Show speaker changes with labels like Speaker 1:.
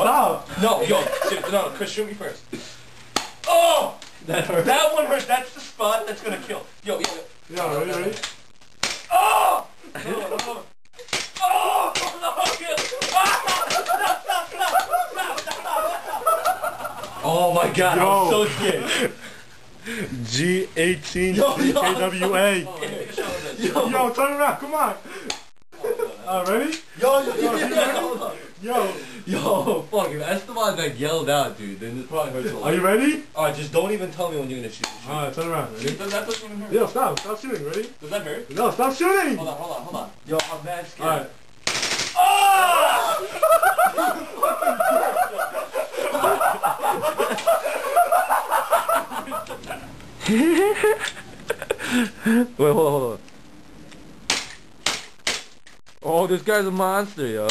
Speaker 1: Stop.
Speaker 2: No, yo, no, Chris, shoot me first. Oh!
Speaker 1: That hurt.
Speaker 2: That one hurt. That's the spot that's gonna kill. Yo.
Speaker 1: Yo, ready?
Speaker 2: Oh! Oh! Oh! Oh my god,
Speaker 1: Yo.
Speaker 2: I'm so scared.
Speaker 1: G18
Speaker 2: Yo.
Speaker 1: KWA. Yo, turn around, come on. Ready?
Speaker 2: Yo, fuck, if Esteban like yelled out, dude, then this probably hurts a lot.
Speaker 1: Are you ready?
Speaker 2: Alright, just don't even tell me when you're gonna shoot.
Speaker 1: Alright, turn around. Ready?
Speaker 2: That doesn't even hurt.
Speaker 1: Yo, stop shooting, ready?
Speaker 2: Does that hurt?
Speaker 1: No, stop shooting!
Speaker 2: Hold on. Yo, I'm mad scared.
Speaker 1: Alright.
Speaker 2: Wait, hold on. Oh, this guy's a monster, yo.